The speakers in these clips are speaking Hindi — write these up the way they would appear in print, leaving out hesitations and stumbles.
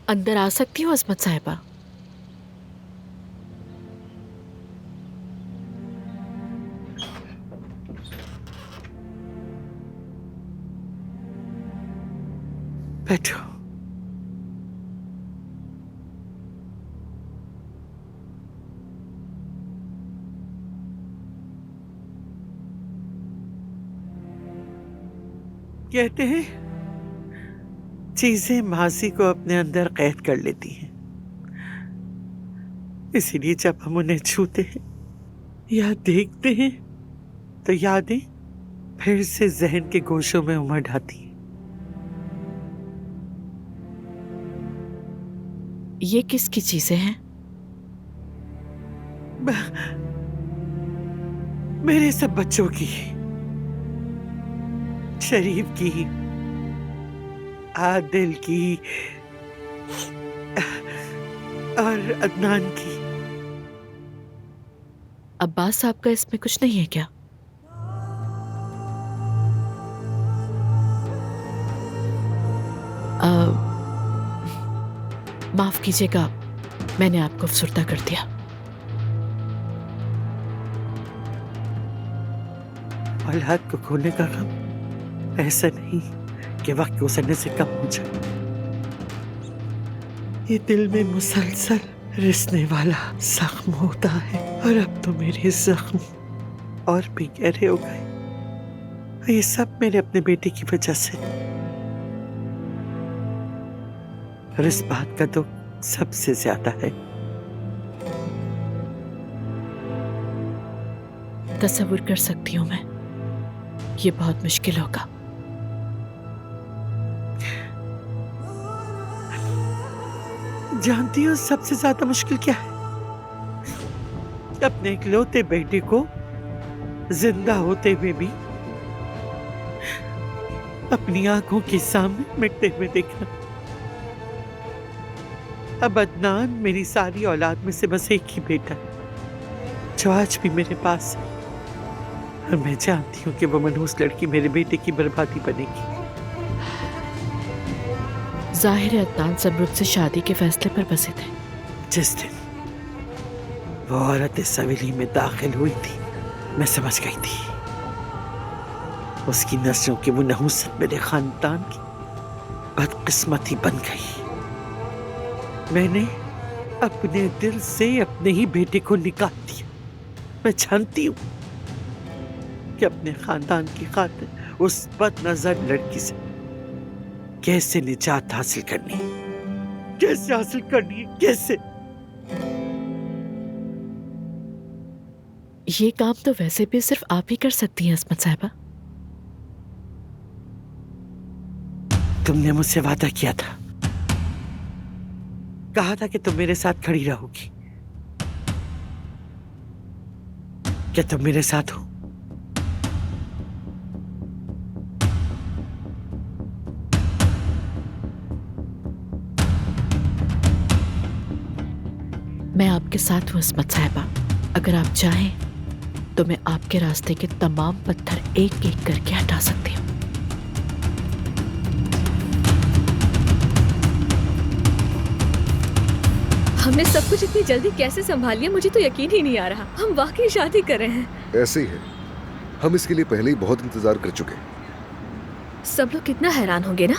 अंदर आ सकती हूँ असमत साहिबा? बैठो। कहते हैं चीजें माजी को अपने अंदर कैद कर लेती हैं, इसीलिए जब हम उन्हें छूते हैं या देखते हैं तो यादें फिर से जहन के गोशों में उमड़ आती हैं। ये किसकी चीजें हैं? मेरे सब बच्चों की, शरीफ की, आदिल की और अदनान की। अब्बास साहब का इसमें कुछ नहीं है क्या? माफ कीजिएगा, मैंने आपको अफसुर्दा कर दिया। औलाद को खोने का गम ऐसा नहीं कि वक्त गुजरने से कम हो जाए, ये दिल में मुसलसल रिसने वाला जख्म होता है। और अब तो मेरे जख्म और भी गहरे हो गए। ये सब मेरे अपने बेटे की वजह से। और इस बात का दुख सबसे ज्यादा है। तसव्वुर कर सकती हूँ मैं, ये बहुत मुश्किल होगा। जानती हो सबसे ज्यादा मुश्किल क्या है? अपने इकलौते बेटे को जिंदा होते हुए भी अपनी आंखों के सामने मिटते हुए देखना। अब अदनान मेरी सारी औलाद में से बस एक ही बेटा है जो आज भी मेरे पास है, और मैं जानती हूँ कि वो मनहूस लड़की मेरे बेटे की बर्बादी बनेगी। जाहिर है अदनान समरुद से शादी के फैसले पर बसे थे। जिस दिन वो औरत इस हवेली में दाखिल हुई थी, मैं समझ गई थी उसकी नस्लों की वो नहूसत मेरे खानदान की बदकिस्मती बन गई। मैंने अपने दिल से अपने ही बेटे को निकाल दिया। मैं जानती हूँ कि अपने खानदान की खातिर उस बदनजर लड़की से कैसे निजात हासिल करनी है, कैसे हासिल करनी है, कैसे। ये काम तो वैसे भी सिर्फ आप ही कर सकती हैं असमत साहिबा। तुमने मुझसे वादा किया था, कहा था कि तुम मेरे साथ खड़ी रहोगी। क्या तुम मेरे साथ हो? मैं आपके साथ हूँ असमत साहिबा। अगर आप चाहें तो मैं आपके रास्ते के तमाम पत्थर एक एक करके हटा सकती हूँ। हमने सब कुछ इतनी जल्दी कैसे संभाल लिया, मुझे तो यकीन ही नहीं आ रहा। हम वाकई शादी कर रहे हैं। ऐसे ही है, हम इसके लिए पहले ही बहुत इंतजार कर चुके। सब लोग कितना हैरान होंगे ना।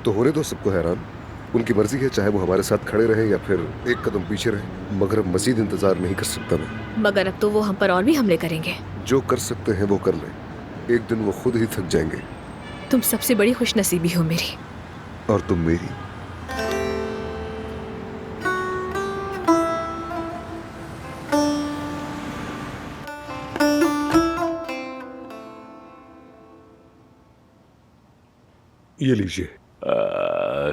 तो होने दो सबको हैरान, उनकी मर्जी है, चाहे वो हमारे साथ खड़े रहे या फिर एक कदम पीछे रहे। मगर अब मजीद इंतजार नहीं कर सकता मैं। मगर अब तो वो हम पर और भी हमले करेंगे। जो कर सकते हैं वो कर ले, एक दिन वो खुद ही थक जाएंगे। तुम सबसे बड़ी खुशनसीबी हो मेरी। और तुम मेरी। ये लीजिए।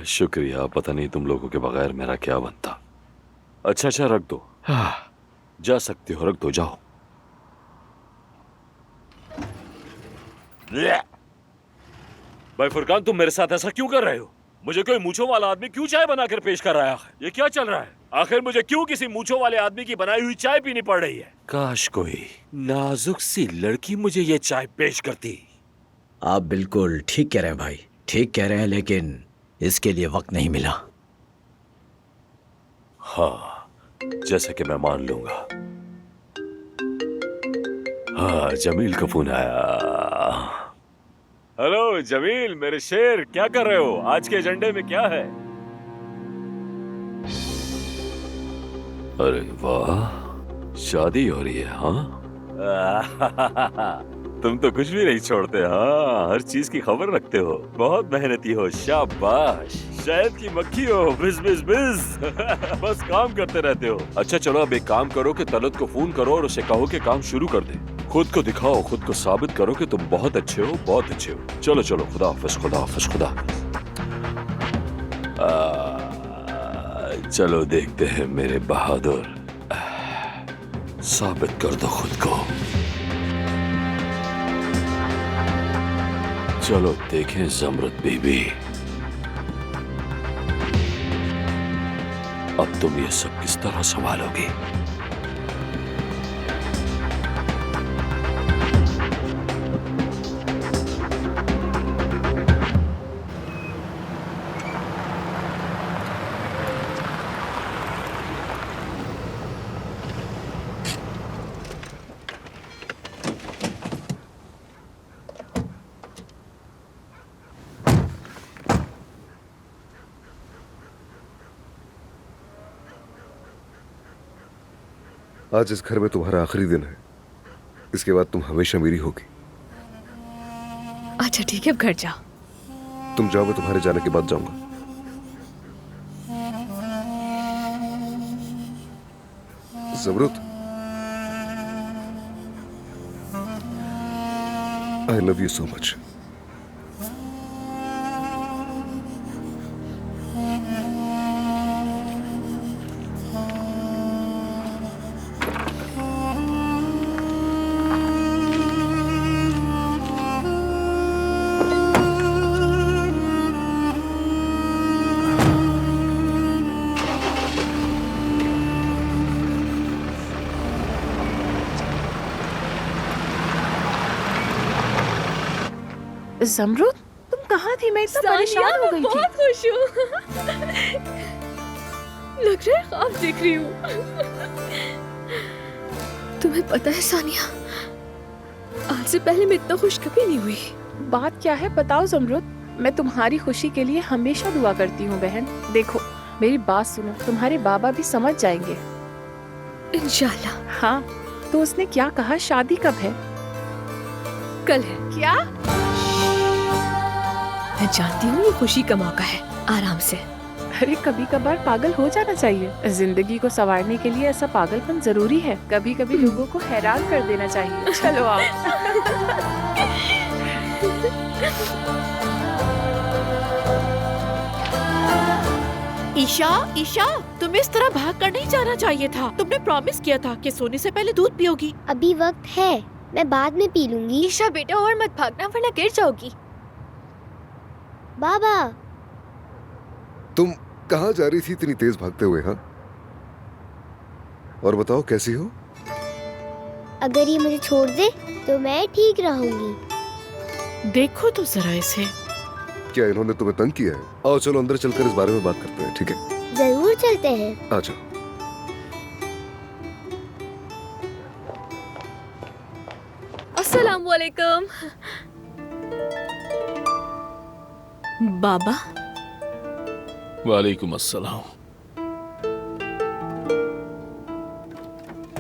शुक्रिया। पता नहीं तुम लोगों के बगैर मेरा क्या बनता। अच्छा अच्छा, रख दो। हाँ, जा सकते हो, रख दो, जाओ। भाई फुरकान, तुम मेरे साथ ऐसा क्यों कर रहे हो? मुझे कोई मूंछों वाला आदमी क्यों चाय बनाकर पेश कर रहा है? ये क्या चल रहा है? आखिर मुझे क्यों किसी मूंछों वाले आदमी की बनाई हुई चाय पीनी पड़ रही है? काश कोई नाजुक सी लड़की मुझे ये चाय पेश करती। आप बिल्कुल ठीक कह रहे हैं भाई, ठीक कह रहे हैं, लेकिन इसके लिए वक्त नहीं मिला। हाँ, जैसे कि मैं मान लूंगा। हाँ, जमील का फोन आया। हेलो जमील, मेरे शेर, क्या कर रहे हो? आज के एजेंडे में क्या है? अरे वाह, शादी हो रही है? हाँ तुम तो कुछ भी नहीं छोड़ते। हाँ, हर चीज की खबर रखते हो, बहुत मेहनती हो, शाबाश। शहद की मक्खी हो, बिज बिज बिज बस काम करते रहते हो। अच्छा चलो, अब एक काम करो कि तलत को फोन करो और उसे कहो कि काम शुरू कर दे। खुद को दिखाओ, खुद को साबित करो कि तुम बहुत अच्छे हो, बहुत अच्छे हो। चलो चलो, खुदा हाफिज, खुदा हाफिज, खुदा हाफिज। चलो देखते हैं मेरे बहादुर, साबित कर दो खुद को। चलो देखें ज़मरुद बीबी, अब तुम ये सब किस तरह संभालोगी? आज इस घर में तुम्हारा आखिरी दिन है, इसके बाद तुम हमेशा मेरी होगी। अच्छा ठीक है, अब घर जाओ। तुम जाओ, मैं तुम्हारे जाने के बाद जाऊंगा। ज़मरुद, I love you so much. ज़मरुद, तुम कहाँ थी? मैं इतना परेशान हो गई थी। बहुत खुश हूँ। लग रहा है ख्वाब देख रही हूँ। तुम्हें पता है सानिया, आज से पहले मैं इतना खुश कभी नहीं हुई। बात क्या है बताओ ज़मरुद। मैं तुम्हारी खुशी के लिए हमेशा दुआ करती हूँ बहन। देखो मेरी बात सुनो, तुम्हारे बाबा भी समझ जाएंगे इंशाल्लाह। हाँ, तो उसने क्या कहा, शादी कब है? कल है। क्या? मैं जानती हूँ ये खुशी का मौका है, आराम से। अरे कभी कभार पागल हो जाना चाहिए। जिंदगी को संवारने के लिए ऐसा पागलपन जरूरी है। कभी कभी लोगों को हैरान कर देना चाहिए। चलो आओ। ईशा, ईशा, तुम्हें इस तरह भाग कर नहीं जाना चाहिए था। तुमने प्रॉमिस किया था कि सोने से पहले दूध पियोगी। अभी वक्त है, मैं बाद में पी लूंगी। ईशा बेटा, और मत भागना वरना गिर जाओगी। बाबा, तुम कहाँ जा रही थी इतनी तेज भागते हुए? हाँ, और बताओ कैसी हो? अगर ये मुझे छोड़ दे तो मैं ठीक रहूंगी। देखो तो जरा इसे। क्या इन्होंने तुम्हें तंग किया है? आओ चलो अंदर चलकर इस बारे में बात करते हैं, ठीक है? जरूर चलते हैं। आ जाओ। अस्सलाम वालेकुम। बाबा। वालेकुम अस्सलाम।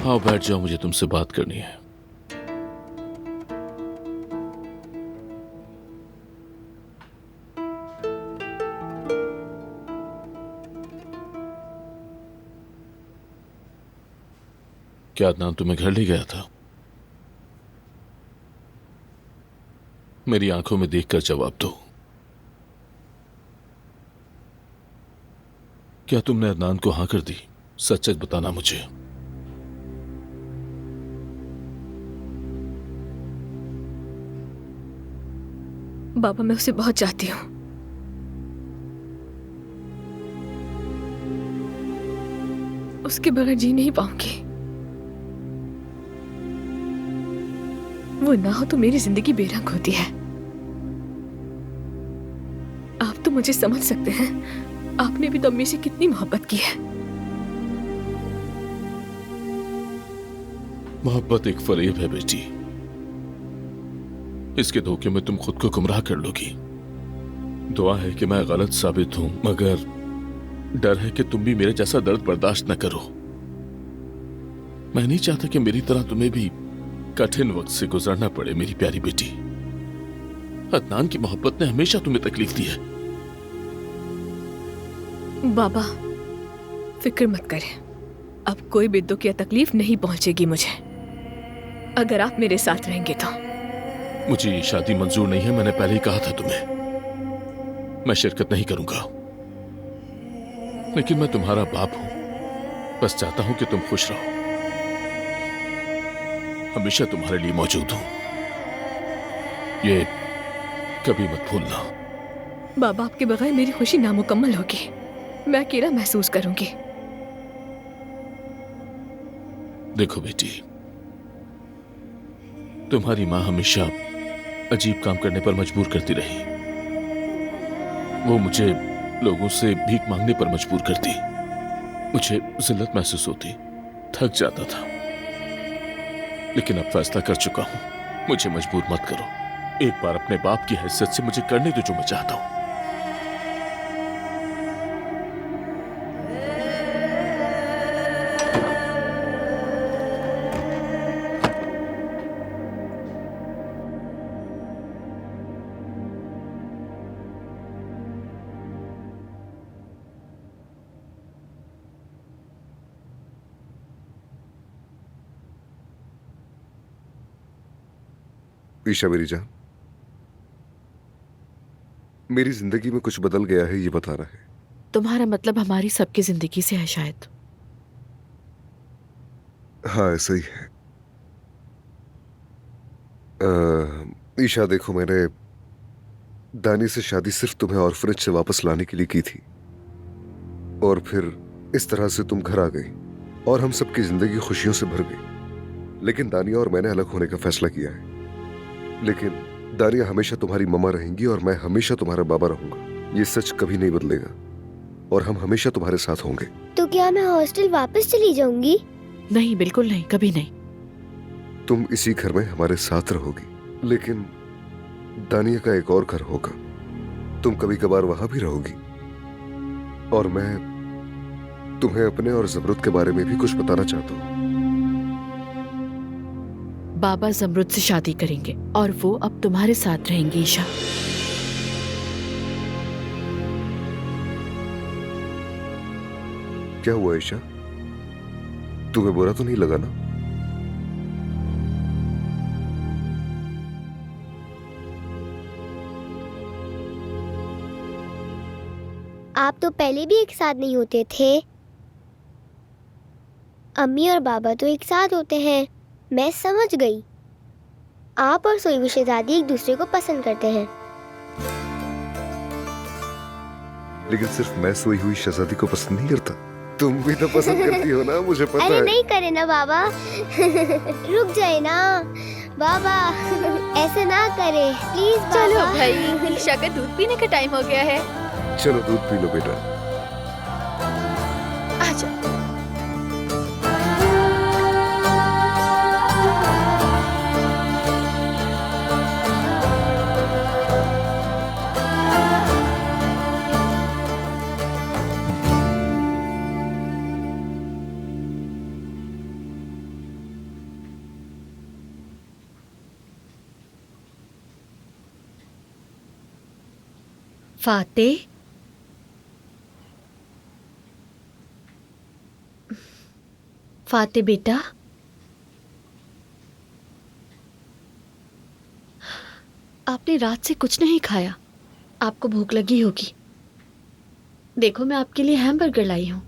हाँ बैठ जाओ, मुझे तुमसे बात करनी है। क्या अदनान तुम्हें घर ले गया था? मेरी आंखों में देखकर जवाब दो। क्या तुमने अदनान को हाँ कर दी? सच सच बताना मुझे। बाबा, मैं उसे बहुत चाहती हूँ। उसके बगैर जी नहीं पाऊंगी। वो ना हो तो मेरी जिंदगी बेरंग होती है। आप तो मुझे समझ सकते हैं, आपने भी तो अम्मी से कितनी मोहब्बत की है। मोहब्बत एक फरेब है बेटी। इसके धोखे में तुम खुद को गुमराह कर लोगी। दुआ है कि मैं गलत साबित हूं, मगर डर है कि तुम भी मेरे जैसा दर्द बर्दाश्त न करो। मैं नहीं चाहता कि मेरी तरह तुम्हें भी कठिन वक्त से गुजरना पड़े मेरी प्यारी बेटी। अदनान की मोहब्बत ने हमेशा तुम्हें तकलीफ दी है। बाबा फिक्र मत करें, अब कोई भी दुख या तकलीफ नहीं पहुंचेगी मुझे, अगर आप मेरे साथ रहेंगे तो। मुझे ये शादी मंजूर नहीं है, मैंने पहले ही कहा था तुम्हें। मैं शिरकत नहीं करूंगा, लेकिन मैं तुम्हारा बाप हूं। बस चाहता हूं कि तुम खुश रहो, हमेशा तुम्हारे लिए मौजूद हूं, ये कभी मत भूलना। बाबा आपके बगैर मेरी खुशी नामुकम्मल होगी, मैं अकेला महसूस करूंगी। देखो बेटी, तुम्हारी माँ हमेशा अजीब काम करने पर मजबूर करती रही। वो मुझे लोगों से भीख मांगने पर मजबूर करती, मुझे जिल्लत महसूस होती, थक जाता था। लेकिन अब फैसला कर चुका हूं, मुझे मजबूर मत करो। एक बार अपने बाप की हैसियत से मुझे करने दो जो मैं चाहता हूं। ईशा मेरी जान, मेरी जिंदगी में कुछ बदल गया है, ये बताना है। तुम्हारा मतलब हमारी सबकी जिंदगी से है शायद। हाँ ऐसा ही है। ईशा देखो, मैंने दानी से शादी सिर्फ तुम्हें ऑर्फनेज से वापस लाने के लिए की थी, और फिर इस तरह से तुम घर आ गई और हम सबकी जिंदगी खुशियों से भर गई। लेकिन दानिया और मैंने अलग होने का फैसला किया है। लेकिन दानिया हमेशा तुम्हारी मम्मा रहेंगी और मैं हमेशा तुम्हारा बाबा रहूंगा। ये सच कभी नहीं बदलेगा और हम हमेशा तुम्हारे साथ होंगे। तो क्या मैं हॉस्टल वापस चली जाऊंगी? नहीं, बिल्कुल नहीं, कभी नहीं। तुम इसी घर में हमारे साथ रहोगी, लेकिन दानिया का एक और घर होगा। तुम कभी कभार वहां भी रहोगी, और मैं तुम्हें अपने और जमरुद के बारे में भी कुछ बताना चाहता हूँ। बाबा जमरुद से शादी करेंगे और वो अब तुम्हारे साथ रहेंगे ईशा। क्या हुआ ईशा, तुम्हें बुरा तो नहीं लगा ना? आप तो पहले भी एक साथ नहीं होते थे। अम्मी और बाबा तो एक साथ होते हैं। मैं समझ गई, आप और सोई हुई शहजादी एक दूसरे को पसंद करते हैं। लेकिन सिर्फ मैं सोई हुई शहजादी को पसंद नहीं करता, तुम भी तो पसंद करती हो ना, मुझे पता अरे है। नहीं करे ना बाबा। रुक जाए ना बाबा, ऐसे ना करे प्लीज बाबा। चलो भाई, ईशा का दूध पीने का टाइम हो गया है। चलो दूध पी लो बेटा। आजा। फाते, फाते बेटा, आपने रात से कुछ नहीं खाया, आपको भूख लगी होगी। देखो मैं आपके लिए हैमबर्गर लाई हूँ।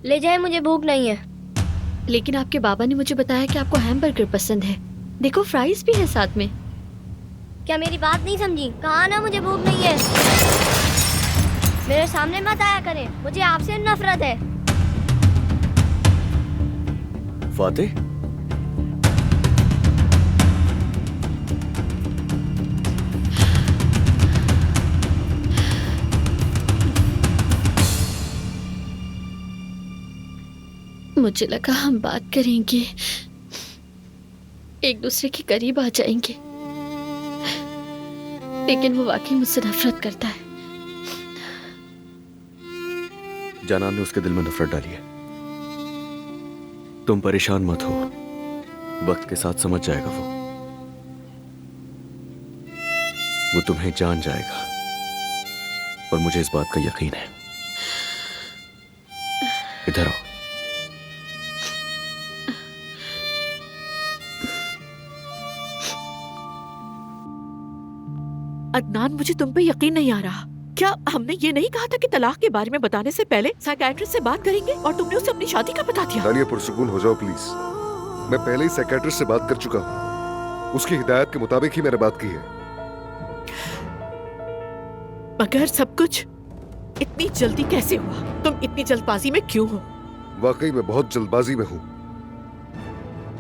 ले जाए, मुझे भूख नहीं है। लेकिन आपके बाबा ने मुझे बताया कि आपको हैमबर्गर पसंद है। देखो फ्राइज भी है साथ में। क्या मेरी बात नहीं समझी? कहा ना मुझे भूख नहीं है। मेरे सामने मत आया करें, मुझे आपसे नफरत है। फाते, मुझे लगा हम बात करेंगे। एक दूसरे के करीब आ जाएंगे, लेकिन वो वाकई मुझसे नफरत करता है। जानान ने उसके दिल में नफरत डाली है। तुम परेशान मत हो, वक्त के साथ समझ जाएगा वो तुम्हें जान जाएगा, और मुझे इस बात का यकीन है। इधर आओ। अदनान, मुझे तुम पे यकीन नहीं आ रहा। क्या हमने ये नहीं कहा था कि तलाक के बारे में बताने से पहले साइकियाट्रिस्ट से बात करेंगे, और तुमने उसे अपनी शादी का बता दिया? दानिया, पुरसुकून हो जाओ प्लीज। मैं पहले ही साइकियाट्रिस्ट से बात कर चुका हूँ। उसकी हिदायत के मुताबिक ही मैंने बात की है। मगर सब कुछ इतनी जल्दी कैसे हुआ? तुम इतनी जल्दबाजी में क्यों हो? वाकई मैं बहुत जल्दबाजी में हूँ,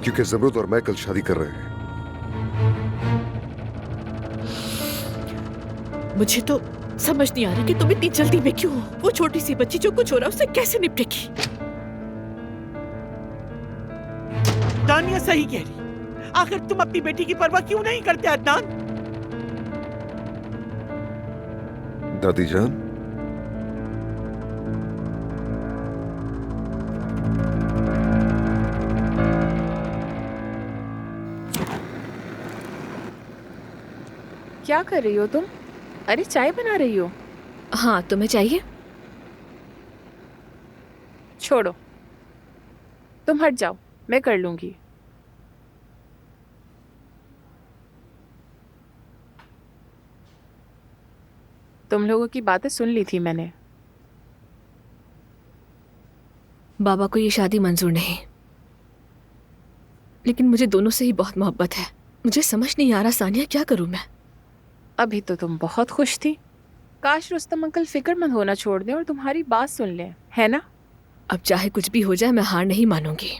क्योंकि ज़मरुद और मैं कल शादी कर रहे हैं। मुझे तो समझ नहीं आ रहा कि तुम इतनी जल्दी में क्यों हो। वो छोटी सी बच्ची जो कुछ हो रहा है उससे कैसे निपटेगी? दानिया सही कह रही। आखिर तुम अपनी बेटी की परवाह क्यों नहीं करते अदनान? दादी जान, क्या कर रही हो तुम? अरे चाय बना रही हो? हाँ, तुम्हें चाहिए? छोड़ो, तुम हट जाओ, मैं कर लूंगी। तुम लोगों की बातें सुन ली थी मैंने। बाबा को ये शादी मंजूर नहीं, लेकिन मुझे दोनों से ही बहुत मोहब्बत है। मुझे समझ नहीं आ रहा सानिया, क्या करूं मैं? अभी तो तुम बहुत खुश थी। काश रुस्तम अंकल फिक्रमंद होना छोड़ दें और तुम्हारी बात सुन लें, है ना? अब चाहे कुछ भी हो जाए, मैं हार नहीं मानूंगी।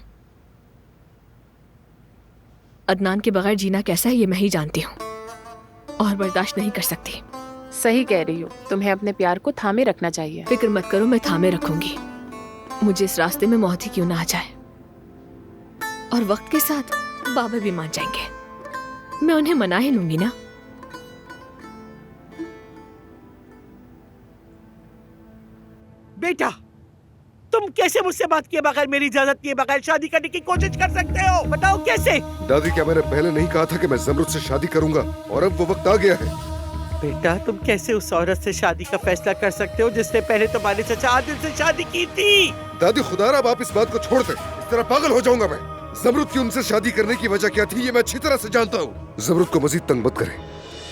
अदनान के बगैर जीना कैसा है ये मैं ही जानती हूँ, और बर्दाश्त नहीं कर सकती। सही कह रही हो, तुम्हें अपने प्यार को थामे रखना चाहिए। फिक्र मत करो, मैं थामे रखूंगी। मुझे इस रास्ते में मौत ही क्यों ना आ जाए, और वक्त के साथ बाबा भी मान जाएंगे। मैं उन्हें मना ही लूंगी ना। बेटा, तुम कैसे मुझसे बात किए बगैर, मेरी इजाजत किए बगैर शादी करने की कोशिश कर सकते हो? बताओ कैसे? दादी, क्या मैंने पहले नहीं कहा था कि मैं ज़मरुद से शादी करूंगा, और अब वो वक्त आ गया है। बेटा, तुम कैसे उस औरत से शादी का फैसला कर सकते हो जिसने पहले तुम्हारे चचा आदिल से शादी की थी? दादी खुदारा, अब आप इस बात को छोड़ दे। इस तरह पागल हो जाऊंगा मैं। ज़मरुद की उनसे शादी करने की वजह क्या थी, ये मैं अच्छी तरह से जानता हूँ। ज़मरुद को मजीद तंग मत करें।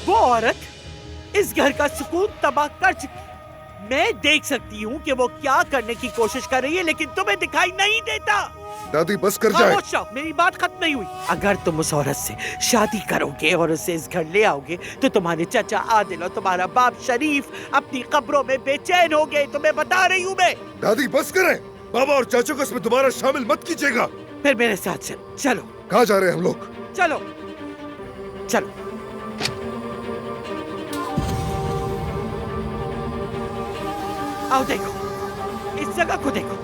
वो औरत इस घर का सुकून तबाह कर चुकी। मैं देख सकती हूँ कि वो क्या करने की कोशिश कर रही है, लेकिन तुम्हें दिखाई नहीं देता। दादी बस कर जाए। खामोश रहो, मेरी बात खत्म नहीं हुई। अगर तुम उस औरत से शादी करोगे और उसे इस घर ले आओगे, तो तुम्हारे चचा आदिल और तुम्हारा बाप शरीफ अपनी कब्रों में बेचैन हो गए। तुम्हें बता रही हूँ मैं। दादी बस करें। बाबा और चाचू को इसमें दोबारा शामिल मत कीजिएगा। फिर मेरे साथ चलो। कहाँ जा रहे हैं हम लोग? चलो चलो। आओ देखो, इस जगह को देखो।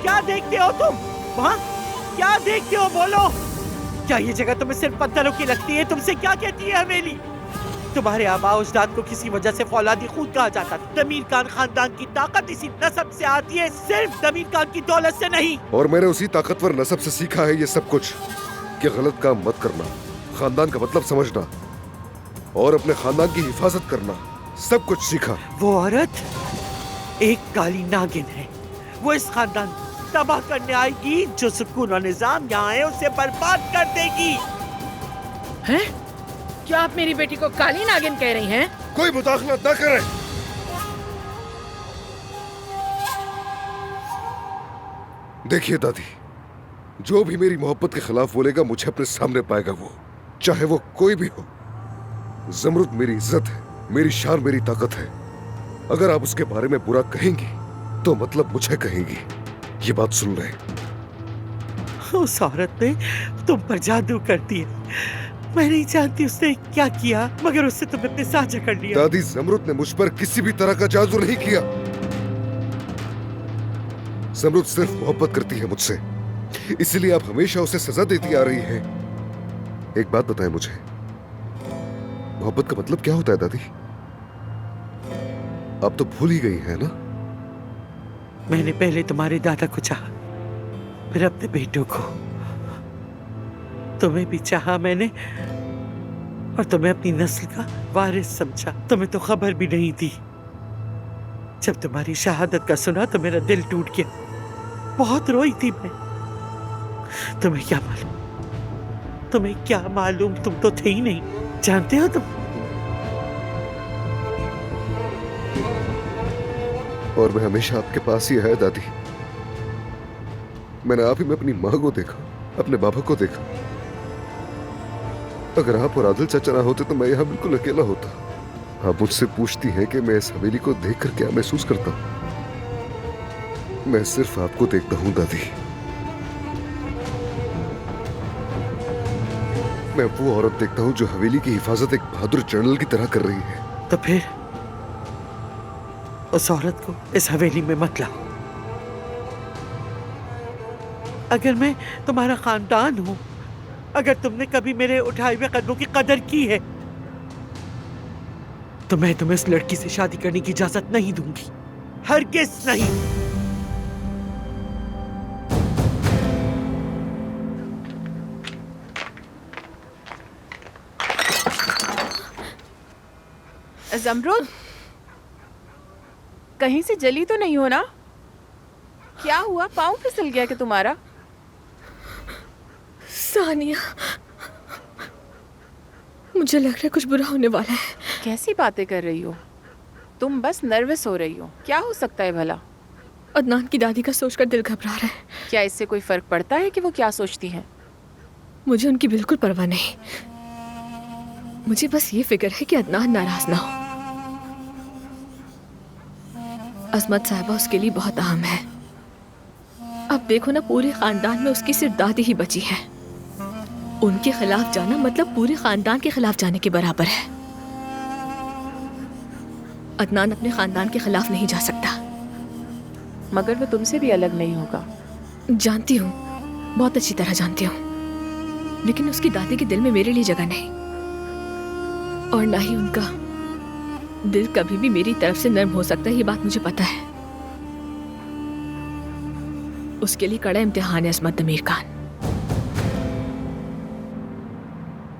क्या देखते हो तुम वहाँ? क्या देखते हो, बोलो? क्या ये जगह तुम्हें सिर्फ पत्थरों की लगती है? तुमसे क्या कहती है हवेली? तुम्हारे आबा उजदाद को किसी वजह से फौलादी खून कहा जाता था। दमीर खान खानदान की ताकत इसी नस्ब से आती है, सिर्फ दमीर खान की दौलत से नहीं। और मैंने उसी ताकतवर नस्ब से सीखा है ये सब कुछ, कि गलत काम मत करना, खानदान का मतलब समझना और अपने खानदान की हिफाजत करना, सब कुछ सीखा। वो औरत एक काली नागिन है। वो इस खानदान को तबाह करने आएगी। जो सुकून और निजाम यहाँ है उसे बर्बाद कर देगी। हैं? क्या आप मेरी बेटी को काली नागिन कह रही हैं? कोई मुदाखलत न करे। देखिए दादी, जो भी मेरी मोहब्बत के खिलाफ बोलेगा मुझे अपने सामने पाएगा, वो चाहे वो कोई भी हो। ज़मरुद मेरी इज्जत है, मेरी शान, मेरी ताकत है। अगर आप उसके बारे में बुरा कहेंगी तो मतलब मुझे कहेंगी। ये बात सुन रहे? उस औरत ने तुम पर जादू कर दिया। मैं नहीं जानती उसने क्या किया, मगर उससे तुमने अपने साथ जकड़ लिया। दादी, ज़मरुद ने मुझ पर किसी भी तरह का जादू नहीं किया। ज़मरुद सिर्फ मोहब्बत करती है मुझसे, इसलिए आप हमेशा उसे सजा देती आ रही हैं। एक बात बताएं मुझे, मोहब्बत का मतलब क्या होता है दादी? आप तो भूल ही गई हैं ना? मैंने पहले तुम्हारे दादा को चाहा, फिर अपने बेटों को। तुम्हें भी चाहा मैंने, और तुम्हें अपनी नस्ल का वारिस समझा। तुम्हें तो खबर भी नहीं थी। जब तुम्हारी शहादत का सुना तो मेरा दिल टूट गया। बहुत रोई थी मैं। तुम्हें क्या मालूम, तुम्हें क्या मालूम, तुम तो थे ही नहीं। जानते हो तुम? और मैं हमेशा आपके पास ही आया दादी। मैंने आप ही में अपनी माँ को देखा, अपने बाबा को देखा। अगर आप और आदिल चाचा ना होते तो मैं यहाँ बिल्कुल अकेला होता। आप मुझसे पूछती हैं कि मैं इस हवेली को देखकर क्या महसूस करता हूं। मैं सिर्फ आपको देखता हूं दादी। मैं वो औरत देखता हूं जो हवेली की हिफाजत एक बहादुर जनरल की तरह कर रही है। तो फिर उस औरत को इस हवेली में मत लाओ। अगर मैं तुम्हारा खानदान हूं, अगर तुमने कभी मेरे उठाए हुए कदमों की कदर की है, तो मैं तुम्हें इस लड़की से शादी करने की इजाजत नहीं दूंगी। हरगिज़ नहीं। जमरुद, कहीं से जली तो नहीं हो ना? क्या हुआ, पाँव फिसल गया क्या तुम्हारा? सानिया, मुझे लग रहा है कुछ बुरा होने वाला है। कैसी बातें कर रही हो तुम? बस नर्वस हो रही हो। क्या हो सकता है भला? अदनान की दादी का सोचकर दिल घबरा रहा है। क्या इससे कोई फर्क पड़ता है कि वो क्या सोचती हैं? मुझे उनकी बिल्कुल परवाह नहीं। मुझे बस ये फिक्र है कि अदनान नाराज ना हो। अजमत साहिबा उसके लिए बहुत अहम है। अब देखो ना, पूरे खानदान में उसकी सिर्फ दादी ही बची है। उनके खिलाफ जाना मतलब पूरे खानदान के खिलाफ जाने के बराबर है। अदनान अपने खानदान के खिलाफ नहीं जा सकता। मगर वो तुमसे भी अलग नहीं होगा। जानती हूँ, बहुत अच्छी तरह जानती हूँ, लेकिन उसकी दादी के दिल में मेरे लिए जगह नहीं, और ना ही उनका दिल कभी भी मेरी तरफ से नर्म हो सकता है। ये बात मुझे पता है। उसके लिए कड़ा इम्तिहान है असमत दमीर खान।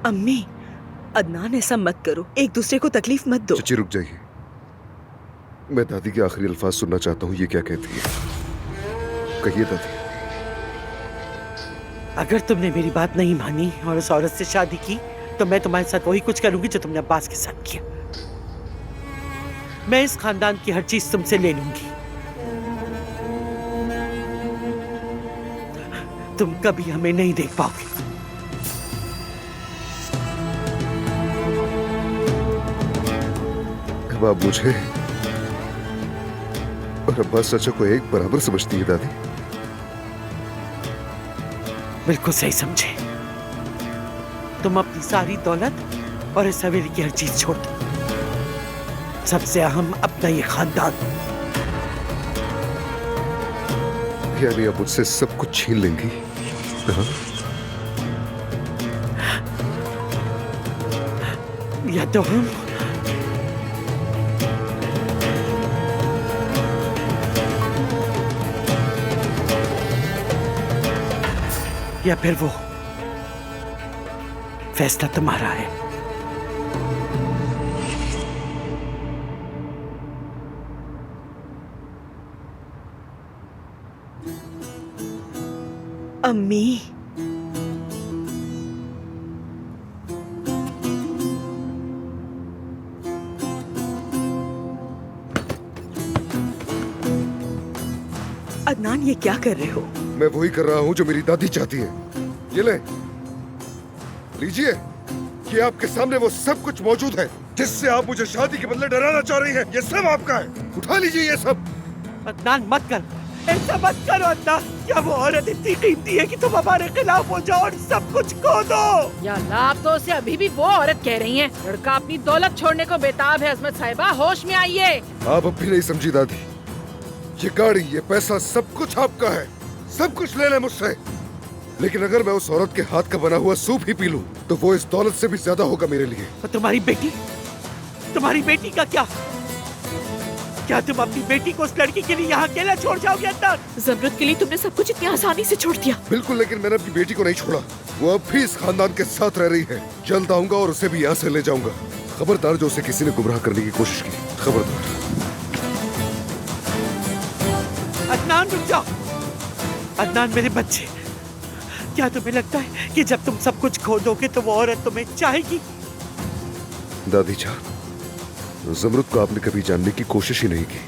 अम्मी, अदनान ऐसा मत करो, एक दूसरे को तकलीफ मत दो। चची रुक जाइए, मैं दादी के आखिरी अल्फाज सुनना चाहता हूँ। ये क्या कहती है? कहिए दादी। अगर तुमने मेरी बात नहीं मानी और उस औरत से शादी की, तो मैं तुम्हारे साथ वही कुछ करूंगी जो तुमने अब्बास के साथ किया। मैं इस खानदान की हर चीज तुमसे ले लूंगी। तुम कभी हमें नहीं देख पाओगे। अब आप मुझे और अब्बास चाचा को एक बराबर समझती है दादी? बिल्कुल सही समझे। तुम अपनी सारी दौलत और इस हवेली की हर चीज छोड़ दो। सबसे अहम अपना ये खानदान। यानी आप मुझसे सब कुछ छीन लेंगी? हाँ? या तो हम या फिर वो। फैसला तुम्हारा है। अम्मी, अदनान, ये क्या कर रहे हो? मैं वही कर रहा हूँ जो मेरी दादी चाहती है। ये ले, लीजिए। ये आपके सामने वो सब कुछ मौजूद है जिससे आप मुझे शादी के बदले डराना चाह रही हैं। ये सब आपका है, उठा लीजिए ये सब। अदनान मत कर, ऐसा मत करो अदनान। क्या वो औरत इतनी कीमती है कि तुम हमारे खिलाफ हो जाओ और सब कुछ खो दो? या अल्लाह, आप तो उसे अभी भी वो औरत कह रही हैं। लड़का अपनी दौलत छोड़ने को बेताब है। अजमत साहिबा, होश में आइए। आप अब भी नहीं समझी दादी। ये गाड़ी, ये पैसा, सब कुछ आपका है। सब कुछ ले ले मुझसे। लेकिन अगर मैं उस औरत के हाथ का बना हुआ सूप ही पी लूं, तो वो इस दौलत से भी ज्यादा होगा मेरे लिए। और तुम्हारी बेटी का क्या? क्या तुम अपनी बेटी को उस लड़की के लिए यहाँ अकेला छोड़ जाओगे अदनान? जमरुद के लिए तुमने सब कुछ इतनी आसानी से छोड़ दिया। बिल्कुल, लेकिन मैंने अपनी बेटी को नहीं छोड़ा। वो अब भी इस खानदान के साथ रह रही है। जल्द आऊंगा और उसे भी यहाँ से ले जाऊंगा। खबरदार जो उसे किसी ने गुमराह करने की कोशिश की, खबरदार। अदनान रुक जाओ। अदनान मेरे बच्चे, क्या तुम्हें लगता है कि जब तुम सब कुछ खो दोगे तो वो औरत तुम्हें चाहेगी? दादी जान, जमरुद को आपने कभी जानने की कोशिश ही नहीं की,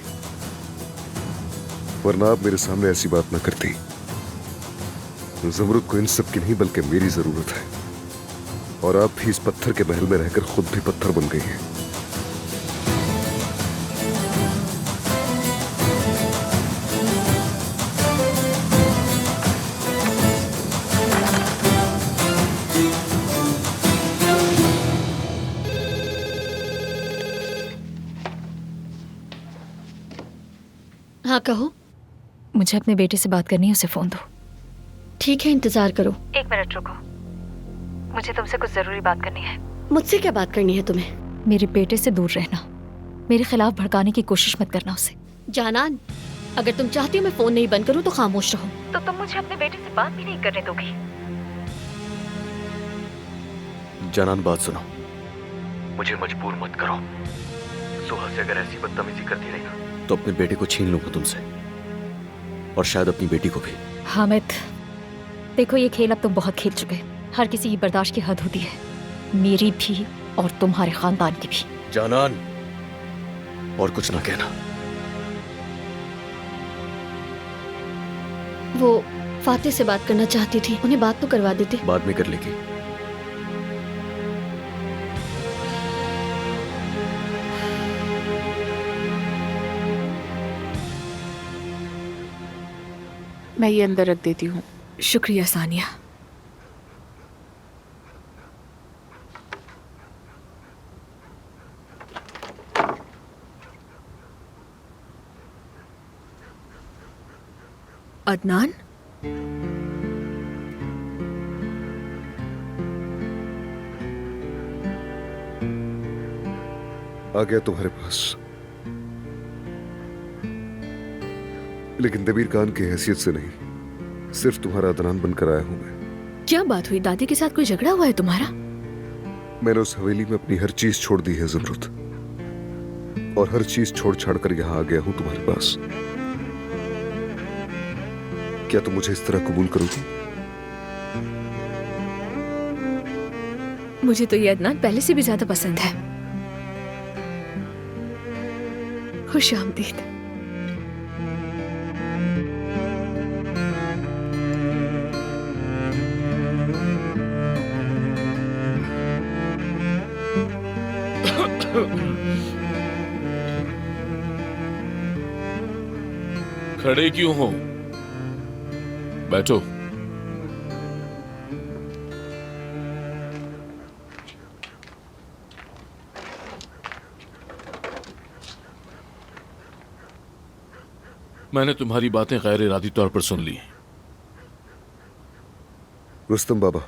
वरना आप मेरे सामने ऐसी बात ना करती। जमरुद को इन सब की नहीं बल्कि मेरी जरूरत है, और आप भी इस पत्थर के महल में रहकर खुद भी पत्थर बन गई हैं। हाँ कहो। मुझे अपने बेटे से बात करनी है, उसे फोन दो। ठीक है, इंतजार करो। 1 मिनट रुको, मुझे तुमसे कुछ जरूरी बात करनी है। मुझसे क्या बात करनी है तुम्हें? मेरे बेटे से दूर रहना, मेरे खिलाफ भड़काने की कोशिश मत करना उसे। जानान, अगर तुम चाहती हो मैं फोन नहीं बंद करूं तो खामोश रहो। तो तुम मुझे अपने बेटे से बात भी नहीं करने दोगी? जानान बात सुनो, मुझे मजबूर मत करो। सुहा से अगर ऐसी बदतमीजी करती रही ना तो अपने बेटे को छीन लूंगा तुमसे, और शायद अपनी बेटी को भी। हामिद, देखो ये खेल अब तुम बहुत खेल चुके। हर किसी की बर्दाश्त की हद होती है, मेरी भी और तुम्हारे खानदान की भी। जानान, और कुछ ना कहना। वो फातिह से बात करना चाहती थी, उन्हें बात तो करवा देते। बाद में कर लेगी। मैं ये अंदर रख देती हूँ। शुक्रिया सानिया। अदनान, आ गया तुम्हारे पास, लेकिन दबीर खान की हैसियत से नहीं, सिर्फ तुम्हारा अदनान बनकर आया हूं मैं। क्या बात हुई? दादी के साथ कोई झगड़ा हुआ है तुम्हारा? मैंने उस हवेली में अपनी हर चीज छोड़ दी है जमरुद, और हर चीज छोड़ छाड़ कर यहाँ आ गया हूं तुम्हारे पास। क्या तुम मुझे इस तरह कबूल करोगी? मुझे तो ये अदनान पहले से भी ज्यादा पसंद है। खुश आमदीद। खड़े क्यों हो? बैठो। मैंने तुम्हारी बातें गैर इरादी तौर पर सुन ली। रुस्तम बाबा,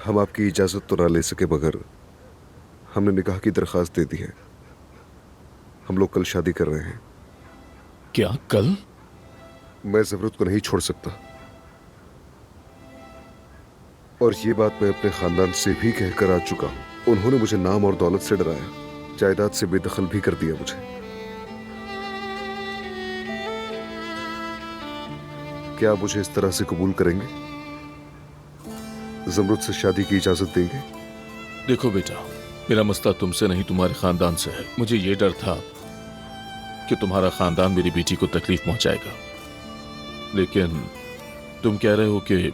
हम आपकी इजाजत तो ना ले सके, मगर हमने निकाह की दरखास्त दे दी है। हम लोग कल शादी कर रहे हैं। क्या कल? मैं जमरुद को नहीं छोड़ सकता, और ये बात मैं अपने खानदान से भी कहकर आ चुका हूं। उन्होंने मुझे नाम और दौलत से डराया, जायदाद से बेदखल भी कर दिया मुझे। क्या आप मुझे इस तरह से कबूल करेंगे? जमरुद से शादी की इजाजत देंगे? देखो बेटा, मेरा मसला तुमसे नहीं तुम्हारे खानदान से है। मुझे ये डर था कि तुम्हारा खानदान मेरी बेटी को तकलीफ पहुंचाएगा, लेकिन तुम कह रहे हो कि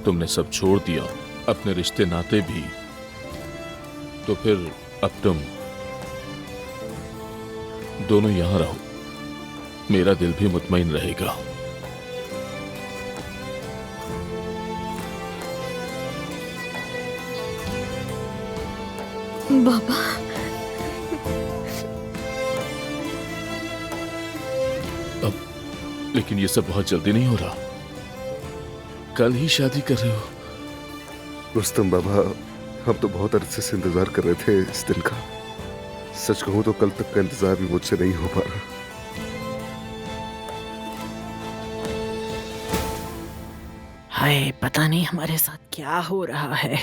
तुमने सब छोड़ दिया, अपने रिश्ते नाते भी, तो फिर अब तुम दोनों यहां रहो, मेरा दिल भी मुतमईन रहेगा। बाबा, लेकिन ये सब बहुत जल्दी नहीं हो रहा। कल ही शादी कर रहे हो? रुस्तम बाबा, हम तो बहुत अरसे से इंतजार कर रहे थे इस दिन का। सच कहूं तो कल तक का इंतजार भी मुझसे नहीं हो पा रहा। हाय, पता नहीं हमारे साथ क्या हो रहा है।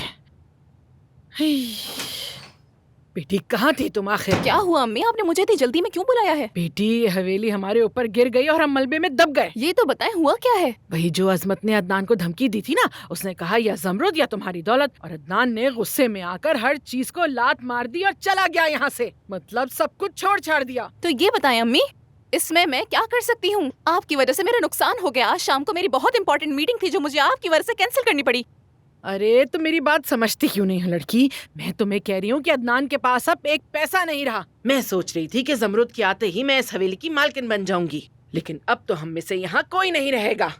बेटी कहाँ थी तुम आखिर? क्या हुआ अम्मी, आपने मुझे इतनी जल्दी में क्यों बुलाया है? बेटी, ये हवेली हमारे ऊपर गिर गई और हम मलबे में दब गए। ये तो बताएं हुआ क्या है? वही जो अजमत ने अदनान को धमकी दी थी ना, उसने कहा या जमरुद या तुम्हारी दौलत, और अदनान ने गुस्से में आकर हर चीज को लात मार दी और चला गया यहाँ से। मतलब सब कुछ छोड़ छाड़ दिया। तो ये बताएं अम्मी, इसमें मैं क्या कर सकती हूँ? आपकी वजह से मेरा नुकसान हो गया। आज शाम को मेरी बहुत इंपॉर्टेंट मीटिंग थी जो मुझे आपकी वजह से कैंसिल करनी पड़ी। अरे तो मेरी बात समझती क्यों नहीं है लड़की? मैं तुम्हें कह रही हूँ कि अदनान के पास अब एक पैसा नहीं रहा। मैं सोच रही थी कि जमरुद के आते ही मैं इस हवेली की मालकिन बन जाऊंगी, लेकिन अब तो हम में से यहाँ कोई नहीं रहेगा।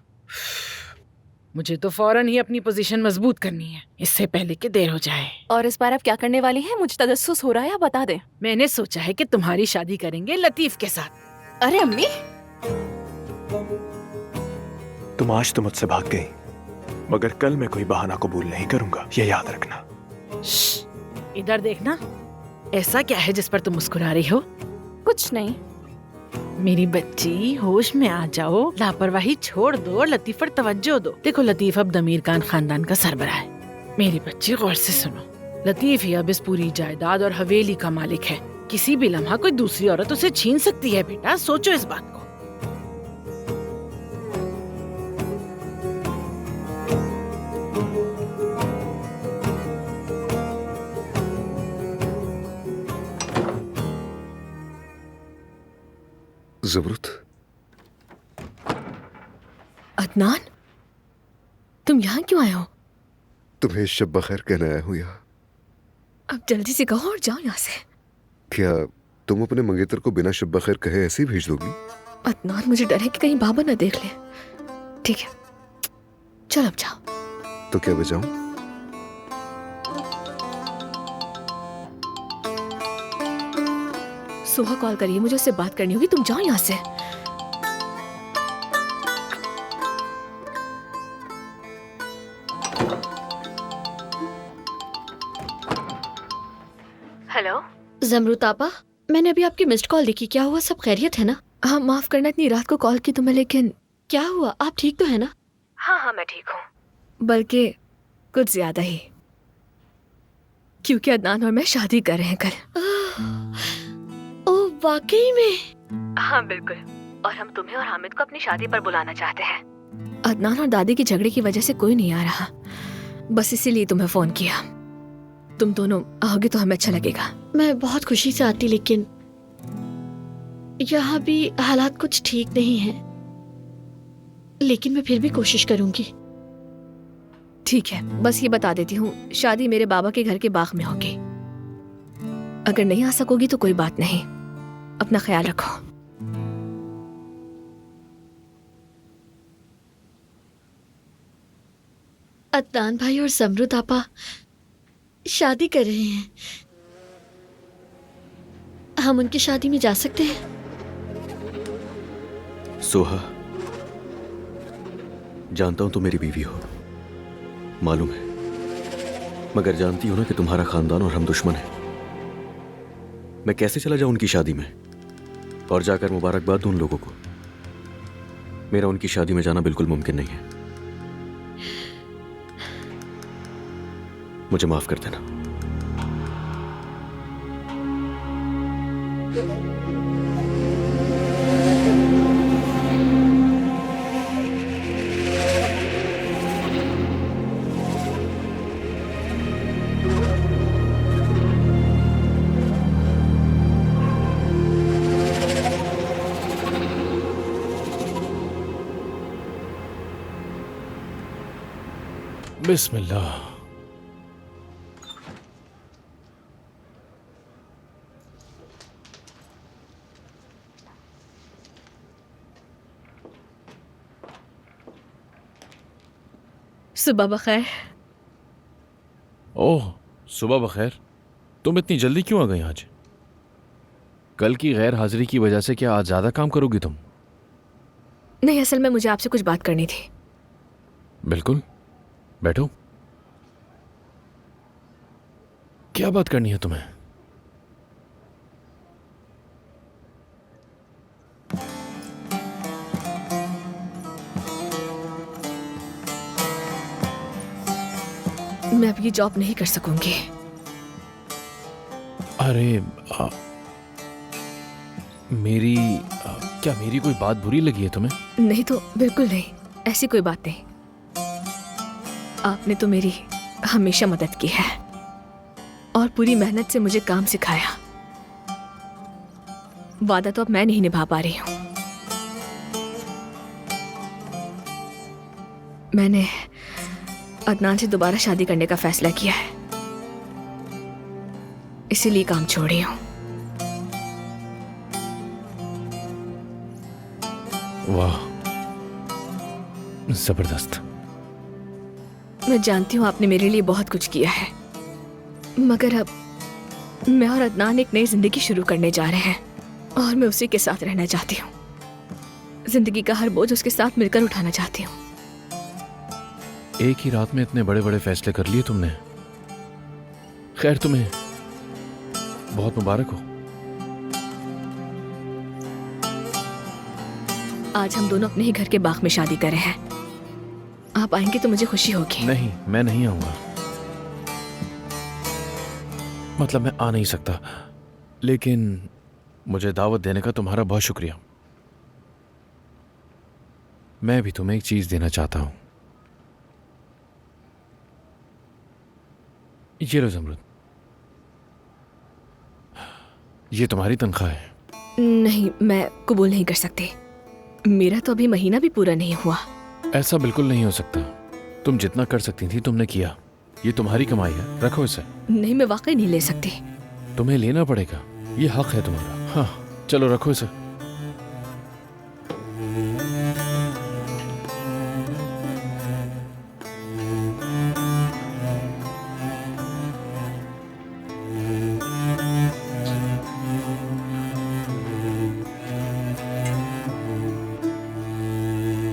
मुझे तो फौरन ही अपनी पोजीशन मजबूत करनी है, इससे पहले कि देर हो जाए। और इस बार आप क्या करने वाली हैं? मुझे तजस्सुस हो रहा है, आप बता दें। मैंने सोचा है कि तुम्हारी शादी करेंगे लतीफ के साथ। अरे अम्मी, तुम आज तो मुझसे भाग गई, मगर कल मैं कोई बहाना कबूल नहीं करूंगा, ये याद रखना। इधर देखना, ऐसा क्या है जिस पर तुम मुस्कुरा रही हो? कुछ नहीं। मेरी बच्ची, होश में आ जाओ, लापरवाही छोड़ दो और लतीफ पर तवज्जो दो। देखो, लतीफ अब दमीर खान खानदान का सरबराह है। मेरी बच्ची गौर से सुनो, लतीफ ही अब इस पूरी जायदाद और हवेली का मालिक है। किसी भी लम्हा कोई दूसरी औरत उसे छीन सकती है। बेटा, सोचो इस बात को। जमरुद, अदनान, तुम यहाँ क्यों आए हो? तुम्हें शब बखैर कहने आया हूँ यहाँ। अब जल्दी से कहो और जाओ यहाँ से। क्या तुम अपने मंगेतर को बिना शब बखैर कहे ऐसे ही भेज दोगी? अदनान, मुझे डर है कि कहीं बाबा ना देख ले। ठीक है, चल अब जाओ। तो क्या बजाऊं? सुहा कॉल करिए, मुझे उससे बात करनी होगी। तुम जाओ यहाँ से। हेलो जमरुद आपा, मैंने अभी आपकी मिस्ड कॉल देखी। क्या हुआ, सब खैरियत है ना? हाँ, माफ करना, इतनी रात को कॉल की तुम्हें, लेकिन क्या हुआ, आप ठीक तो है ना? हाँ, मैं ठीक हूँ, बल्कि कुछ ज्यादा ही, क्योंकि अदनान और मैं शादी कर रहे हैं कल। ओह, वाकई में? हाँ बिल्कुल, और हम तुम्हें और हामिद को अपनी शादी पर बुलाना चाहते हैं। अदनान और दादी की झगड़े की वजह से कोई नहीं आ रहा, बस इसीलिए तुम्हें फोन किया। तुम दोनों आओगे तो हमें अच्छा लगेगा। मैं बहुत खुशी से आती, लेकिन यहाँ भी हालात कुछ ठीक नहीं है, लेकिन मैं फिर भी कोशिश करूंगी। ठीक है, बस ये बता देती हूँ, शादी मेरे बाबा के घर के बाग में होगी। अगर नहीं आ सकोगी तो कोई बात नहीं, अपना ख्याल रखो। अदनान भाई और जमरुद आपा शादी कर रहे हैं, हम उनकी शादी में जा सकते हैं? सोहा, जानता हूं तुम मेरी बीवी हो, मालूम है, मगर जानती हो ना कि तुम्हारा खानदान और हम दुश्मन हैं। मैं कैसे चला जाऊं उनकी शादी में और जाकर मुबारकबाद दूं उन लोगों को? मेरा उनकी शादी में जाना बिल्कुल मुमकिन नहीं है। मुझे माफ कर देना। बिस्मिल्लाह। सुबह बखैर। ओह, सुबह बखैर। तुम इतनी जल्दी क्यों आ गई आज? कल की गैर हाजिरी की वजह से क्या आज ज्यादा काम करोगी तुम? नहीं, असल में मुझे आपसे कुछ बात करनी थी। बिल्कुल, बैठो। क्या बात करनी है तुम्हें? मैं अब ये जॉब नहीं कर सकूंगी। अरे क्या मेरी कोई बात बुरी लगी है तुम्हें? नहीं तो बिल्कुल नहीं, ऐसी कोई बात नहीं। आपने तो मेरी हमेशा मदद की है और पूरी मेहनत से मुझे काम सिखाया। वादा तो अब मैं नहीं निभा पा रही हूं। मैंने अदनान से दोबारा शादी करने का फैसला किया है, इसीलिए काम छोड़ी हूं। वाह, जबरदस्त। मैं जानती हूँ आपने मेरे लिए बहुत कुछ किया है, मगर अब मैं और अदनान एक नई जिंदगी शुरू करने जा रहे हैं और मैं उसी के साथ रहना चाहती हूँ। जिंदगी का हर बोझ उसके साथ मिलकर उठाना चाहती हूँ। एक ही रात में इतने बड़े बड़े फैसले कर लिए तुमने। खैर, तुम्हें बहुत मुबारक हो। आज हम दोनों अपने ही घर के बाग में शादी कर रहे हैं। आप आएंगे तो मुझे खुशी होगी। नहीं, मैं नहीं आऊंगा। मतलब मैं आ नहीं सकता, लेकिन मुझे दावत देने का तुम्हारा बहुत शुक्रिया। मैं भी तुम्हें एक चीज देना चाहता हूं। ये लो ज़मरुद, ये तुम्हारी तनख्वाह है। नहीं, मैं कबूल नहीं कर सकती। मेरा तो अभी महीना भी पूरा नहीं हुआ। ऐसा बिल्कुल नहीं हो सकता। तुम जितना कर सकती थी तुमने किया। ये तुम्हारी कमाई है, रखो इसे। नहीं, मैं वाकई नहीं ले सकती। तुम्हें लेना पड़ेगा, ये हक है तुम्हारा। हाँ, चलो रखो इसे।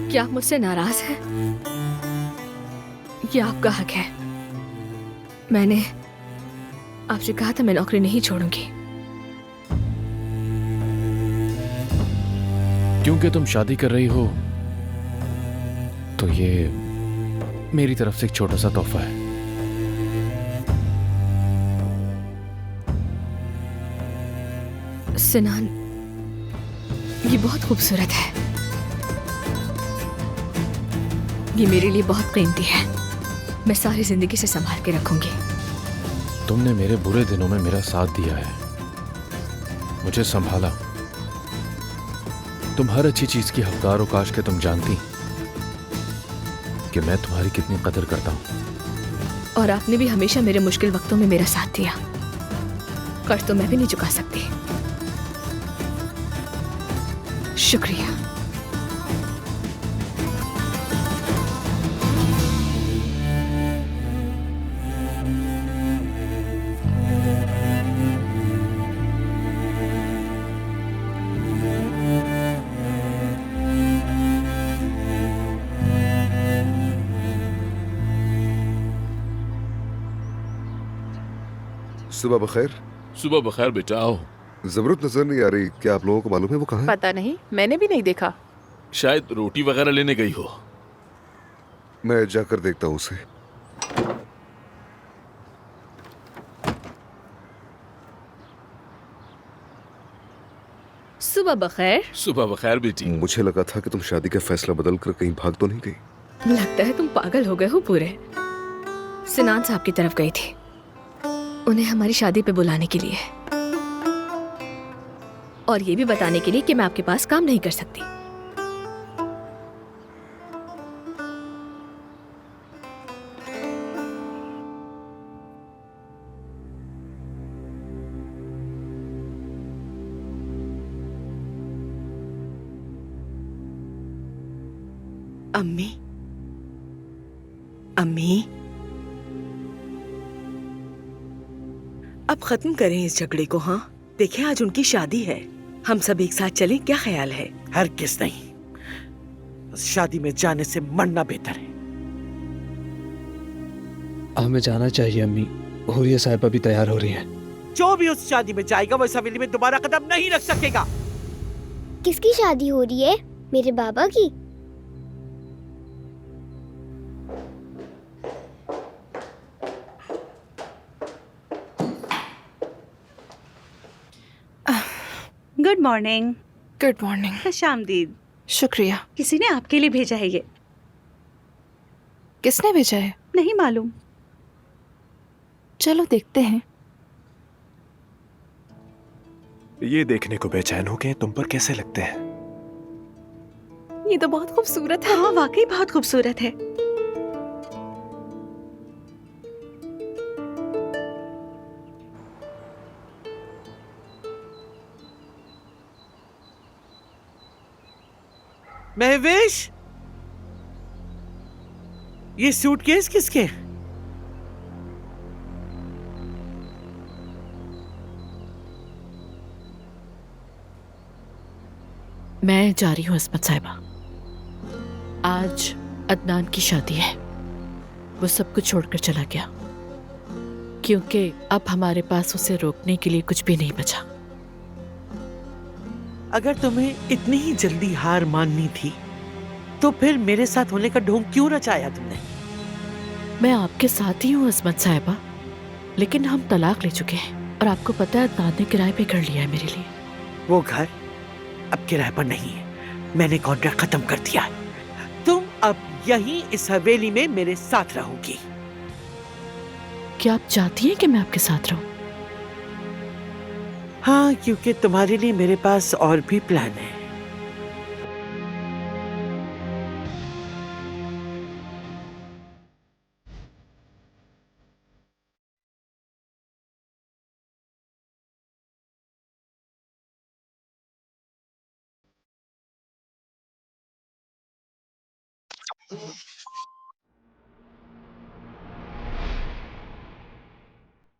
क्या आप मुझसे नाराज हैं? ये आपका हक है। मैंने आपसे कहा था मैं नौकरी नहीं छोड़ूंगी। क्योंकि तुम शादी कर रही हो, तो ये मेरी तरफ से एक छोटा सा तोहफा है। सिनान, ये बहुत खूबसूरत है। ये मेरे लिए बहुत कीमती है। मैं सारी जिंदगी से संभाल के रखूंगी। तुमने मेरे बुरे दिनों में मेरा साथ दिया है, मुझे संभाला। तुम हर अच्छी चीज की हकदार हो। काश के तुम जानती कि मैं तुम्हारी कितनी कदर करता हूं। और आपने भी हमेशा मेरे मुश्किल वक्तों में मेरा साथ दिया। कर्ज तो मैं भी नहीं चुका सकती। शुक्रिया। सुबह बखैर। सुबह बखैर बेटा, आओ। ज़मरुद नजर नहीं आ रही, क्या आप लोगों को मालूम है वो कहाँ है? पता नहीं, मैंने भी नहीं देखा। शायद रोटी वगैरह लेने गई हो। मैं जाकर देखता हूँ उसे। सुबह बखैर। सुबह बखैर बेटी। मुझे लगा था कि तुम शादी का फैसला बदल कर कहीं भाग तो नहीं गई। लगता है तुम पागल हो गए हो पूरे। सिनान साहब की तरफ गई थी, उन्हें हमारी शादी पे बुलाने के लिए, और ये भी बताने के लिए कि मैं आपके पास काम नहीं कर सकती। अम्मी, अम्मी, अब खत्म करें इस झगड़े को। हाँ, देखें आज उनकी शादी है, हम सब एक साथ चलें, क्या ख्याल है? हरगिज़ नहीं, शादी में जाने से मरना बेहतर है। हमें जाना चाहिए अम्मी। हुरिया साहिबा भी तैयार हो रही हैं। जो भी उस शादी में जाएगा वो इस हवेली में दोबारा कदम नहीं रख सकेगा। किसकी शादी हो रही है? मेरे बाबा की? Good morning. Good morning. खुश आमदीद। शुक्रिया। किसी ने आपके लिए भेजा है ये। किसने भेजा है? नहीं मालूम। चलो देखते हैं। ये देखने को बेचैन हो के तुम पर कैसे लगते हैं? ये तो बहुत खूबसूरत है। हाँ वाकई बहुत खूबसूरत है। महवेश, ये सूटकेस किसके? मैं जा रही हूँ अस्मत साहिबा। आज अदनान की शादी है। वो सब कुछ छोड़कर चला गया क्योंकि अब हमारे पास उसे रोकने के लिए कुछ भी नहीं बचा। अगर तुम्हें इतनी ही जल्दी हार माननी थी तो फिर मेरे साथ होने का ढोंग क्यों रचाया तुमने? मैं आपके साथ ही हूँ अस्मत साहिबा, लेकिन हम तलाक ले चुके हैं और आपको पता है अदनान ने किराए पे कर लिया है मेरे लिए। वो घर अब किराए पर नहीं है, मैंने कॉन्ट्रैक्ट खत्म कर दिया है। तुम अब यहीं इस हवेली में मेरे साथ रहोगी। क्या आप चाहती हैं कि मैं आपके साथ रहूं? हाँ, क्योंकि तुम्हारे लिए मेरे पास और भी प्लान है।